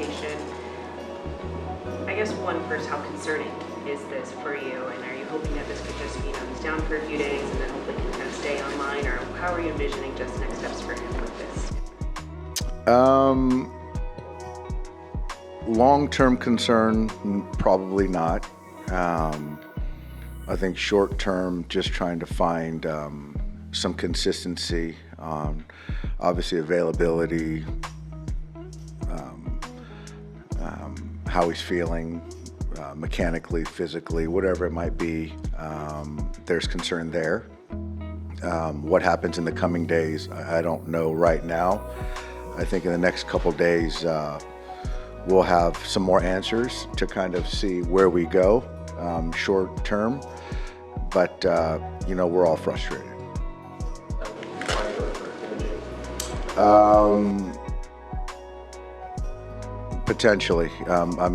rehabilitation. I guess one first, how concerning is this for you? And are you hoping that this could just, he's down for a few days and then hopefully can kind of stay online? Or how are you envisioning just next steps for him with this? Long-term concern, probably not. I think short-term, just trying to find some consistency on obviously availability, how he's feeling mechanically, physically, whatever it might be. There's concern there. What happens in the coming days, I don't know right now. I think in the next couple days, we'll have some more answers to kind of see where we go short term. But, we're all frustrated. Potentially.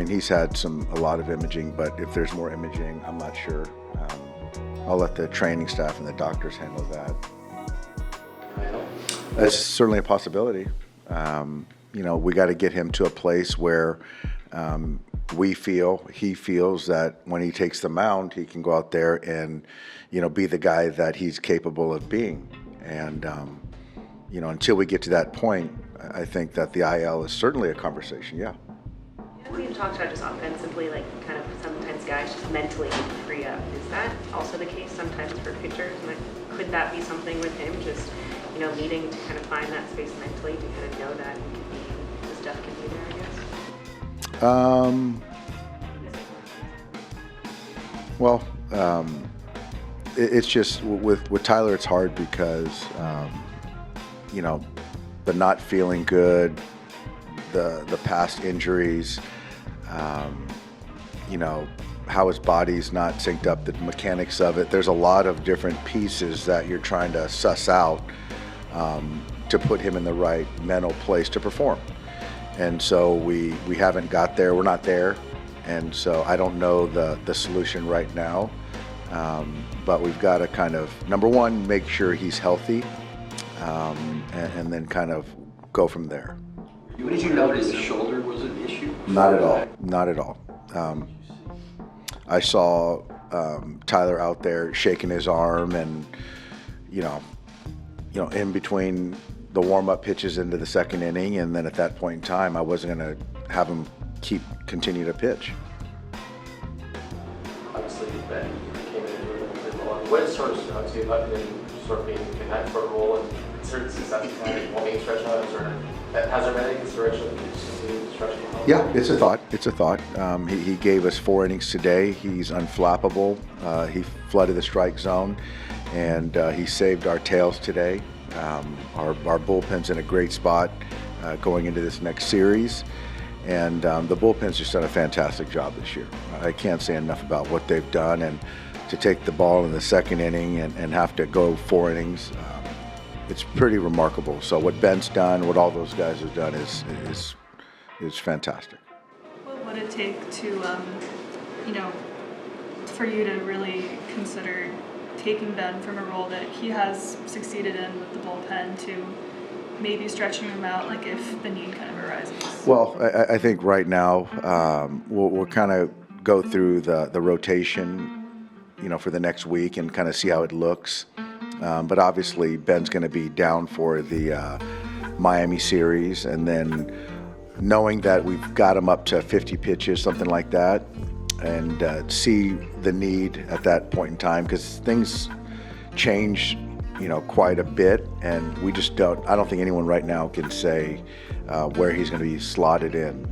He's had a lot of imaging, but if there's more imaging, I'm not sure. I'll let the training staff and the doctors handle that. That's certainly a possibility. We got to get him to a place where he feels that when he takes the mound, he can go out there and, be the guy that he's capable of being. And, until we get to that point, I think that the IL is certainly a conversation, yeah. We've talked about just offensively, kind of sometimes guys just mentally need to free up. Is that also the case sometimes for pitchers? And could that be something with him, just, needing to kind of find that space mentally to kind of know that the stuff can be there, I guess? It's just with Tyler, it's hard because, the not feeling good, the past injuries, how his body's not synced up, the mechanics of it. There's a lot of different pieces that you're trying to suss out to put him in the right mental place to perform. And so we haven't got there. We're not there. And so I don't know the solution right now. But we've got to kind of, number one, make sure he's healthy, and then kind of go from there. What did you notice? The shoulder was an issue? Not at all. Not at all. I saw Tyler out there shaking his arm, and in between the warm-up pitches into the second inning, and then at that point in time, I wasn't going to have him continue to pitch. Obviously, Ben came in and did a lot. What is sort of stuck to you about him sort of being in that sort of role and certain success he's had while being stretched out? Has there been any consideration of stretching him out? Yeah, it's a thought. It's a thought. He gave us 4 innings today. He's unflappable. He flooded the strike zone, and he saved our tails today. Our bullpen's in a great spot going into this next series. And the bullpen's just done a fantastic job this year. I can't say enough about what they've done, and to take the ball in the second inning and have to go 4 innings, it's pretty remarkable. So what Ben's done, what all those guys have done is fantastic. What would it take to, for you to really consider taking Ben from a role that he has succeeded in with the bullpen to maybe stretching him out, if the need kind of arises? Well, I think right now we'll kind of go through the rotation, for the next week and kind of see how it looks. But obviously Ben's going to be down for the Miami series, and then knowing that we've got him up to 50 pitches, something like that, and see the need at that point in time, because things change quite a bit, and we just I don't think anyone right now can say where he's going to be slotted in.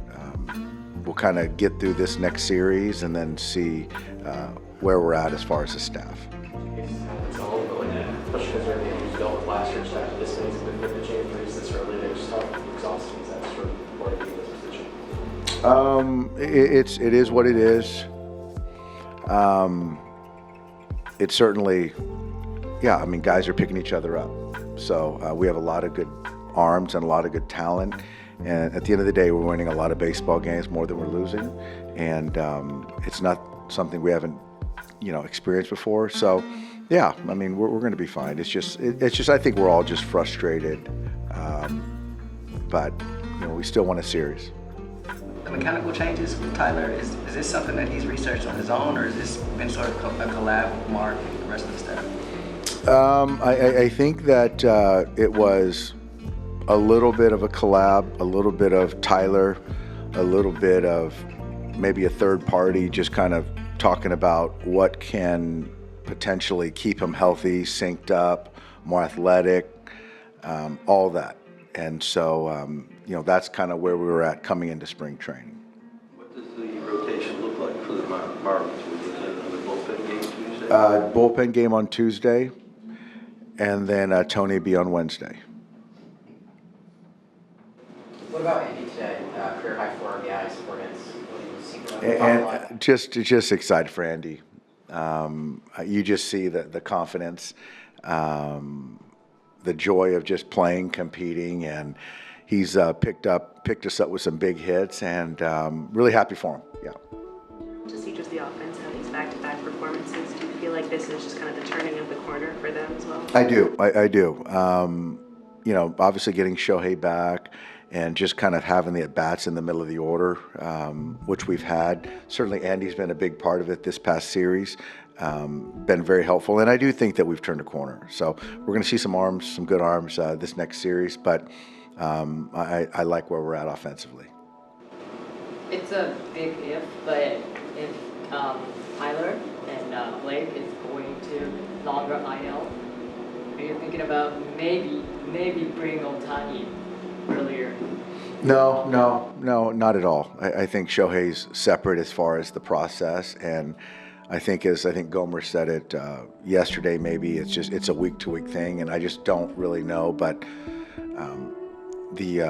We'll kind of get through this next series and then see where we're at as far as the staff. Especially because they're the injuries dealt with last year's staff. This means with the pitching injuries this early, they're just how exhausting is that sort of for being in this position? It is what it is. It's certainly, guys are picking each other up. So we have a lot of good arms and a lot of good talent. And at the end of the day, we're winning a lot of baseball games more than we're losing. And it's not something we haven't, experienced before. So, we're going to be fine. It's just I think we're all just frustrated. But, we still want a series. the mechanical changes with Tyler, is this something that he's researched on his own, or has this been sort of a collab with Mark and the rest of the staff? I think that it was a little bit of a collab, a little bit of Tyler, a little bit of maybe a third party just kind of talking about what can potentially keep him healthy, synced up, more athletic, all that. And so, that's kind of where we were at coming into spring training. What does the rotation look like for the Marlins? Was it another bullpen game Tuesday? Bullpen game on Tuesday, and then Tony be on Wednesday. What about Andy today? Career high for RBIs, 4 hits. What do you see? And just excited for Andy. You just see the confidence, the joy of just playing, competing, and he's picked us up with some big hits, and really happy for him. Yeah. To see just the offense have these back-to-back performances, do you feel like this is just kind of the turning of the corner for them as well? I do. I do. Obviously getting Shohei back and just kind of having the at-bats in the middle of the order, which we've had. Certainly Andy's been a big part of it this past series, been very helpful. And I do think that we've turned a corner. So we're going to see some good arms this next series, but I like where we're at offensively. It's a big if, but if Tyler and Blake is going to longer IL, are you thinking about maybe bring Ohtani earlier? No, not at all. I think Shohei's separate as far as the process, and I think Gomer said it yesterday. Maybe it's a week-to-week thing, and I just don't really know. But the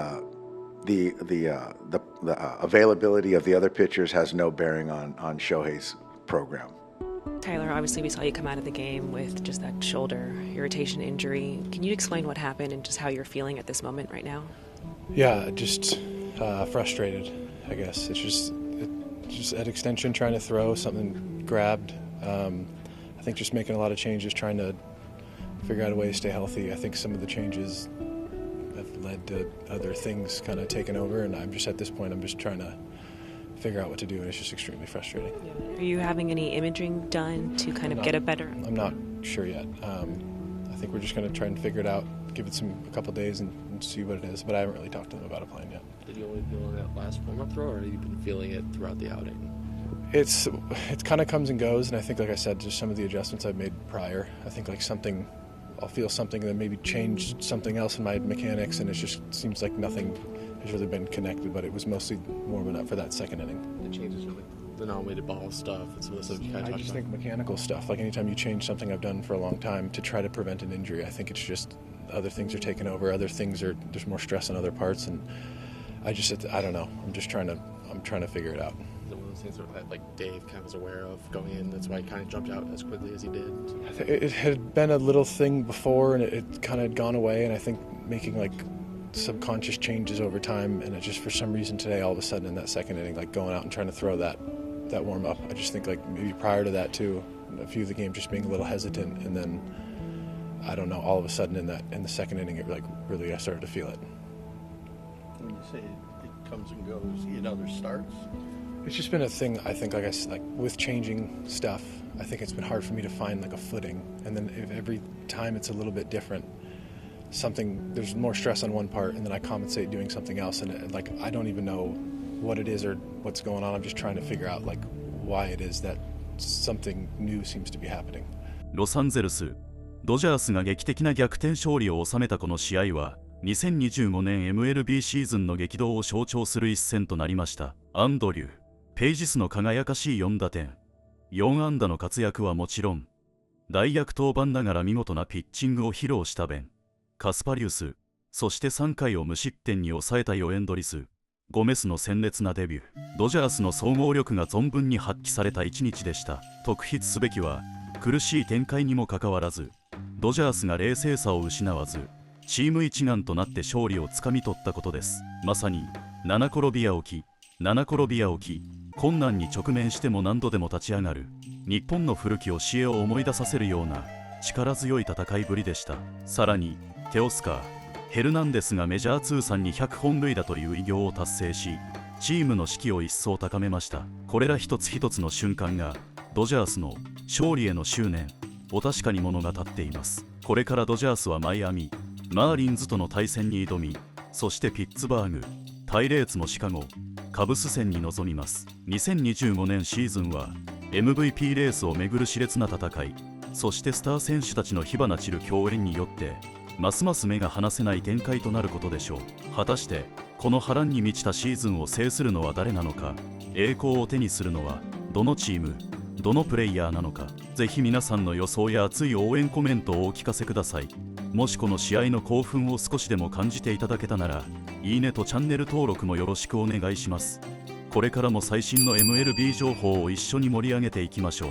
availability of the other pitchers has no bearing on Shohei's program. Tyler, obviously we saw you come out of the game with just that shoulder irritation injury. Can you explain what happened and just how you're feeling at this moment right now? Yeah, just frustrated, I guess. It's just at extension trying to throw, something grabbed. I think just making a lot of changes, trying to figure out a way to stay healthy. I think some of the changes have led to other things kind of taking over, and at this point, I'm just trying to figure out what to do, and it's just extremely frustrating. Are you having any imaging done to kind of get it better? I'm not sure yet. I think we're just going to try and figure it out, give it a couple days and see what it is, but I haven't really talked to them about a plan yet. Did you only feel that last warm-up throw, or have you been feeling it throughout the outing? It kind of comes and goes, and I think, like I said, just some of the adjustments I've made prior. I think I'll feel something that maybe changed something else in my mechanics, and it just seems like nothing has really been connected, but it was mostly warming up for that second inning. The changes are like the non-weighted ball stuff and some of the stuff you kind of talked about. I just think mechanical stuff, like anytime you change something I've done for a long time to try to prevent an injury, I think it's just other things are taking over, there's more stress on other parts, and I don't know. I'm trying to figure it out. Is it one of those things that like Dave kind of was aware of going in, that's why he kind of jumped out as quickly as he did? It had been a little thing before, and it kind of had gone away, and I think making like subconscious changes over time, and it just for some reason today all of a sudden in that second inning, like going out and trying to throw that warm up, I just think like maybe prior to that too, a few of the games just being a little hesitant, and then I don't know, all of a sudden in the second inning it really I started to feel it. When you say it comes and goes, it other starts? It's just been a thing, I think, like with changing stuff, I think it's been hard for me to find like a footing, and then if every time it's a little bit different, there's more stress on one part, and then I compensate doing something else, and I don't even know what it is or what's going on. I'm just trying to figure out why it is that something new seems to be happening. ロサンゼルス、ドジャースが劇的な逆転勝利を収めたこの試合は、2025年 MLB シーズンの激動を象徴する一戦となりました。アンドリュー・ペイジスの輝かしい4打点、4安打の活躍はもちろん、代役登板ながら見事なピッチングを披露したベン・カスパリウス、そして3回を無失点に抑えたヨエンドリス・ゴメスの鮮烈なデビュー。ドジャースの総合力が存分に発揮された一日でした。特筆すべきは、苦しい展開にもかかわらず、ドジャースが冷静さを失わず、チーム一丸となって勝利をつかみ取ったことです。まさに、七転び八起き、七転び八起き、困難に直面しても何度でも立ち上がる、日本の古き教えを思い出させるような力強い戦いぶりでした。さらに、テオスカー、ヘルナンデスがメジャー通算200本塁打という偉業を達成し、チームの士気を一層高めました。これら一つ一つの瞬間がドジャースの勝利への執念を確かに物語っています。これからドジャースはマイアミ、マーリンズとの対戦に挑み、そしてピッツバーグ、パイレーツもシカゴ、カブス戦に臨みます。2025年シーズンは MVP レースをめぐる熾烈な戦い、そしてスター選手たちの火花散る競演によってますます目が離せない展開となることでしょう。果たしてこの波乱に満ちたシーズンを制するのは誰なのか、栄光を手にするのはどのチーム、どのプレイヤーなのか、ぜひ皆さんの予想や熱い応援コメントをお聞かせください。もしこの試合の興奮を少しでも感じていただけたなら、いいねとチャンネル登録もよろしくお願いします。これからも最新の MLB 情報を一緒に盛り上げていきましょう。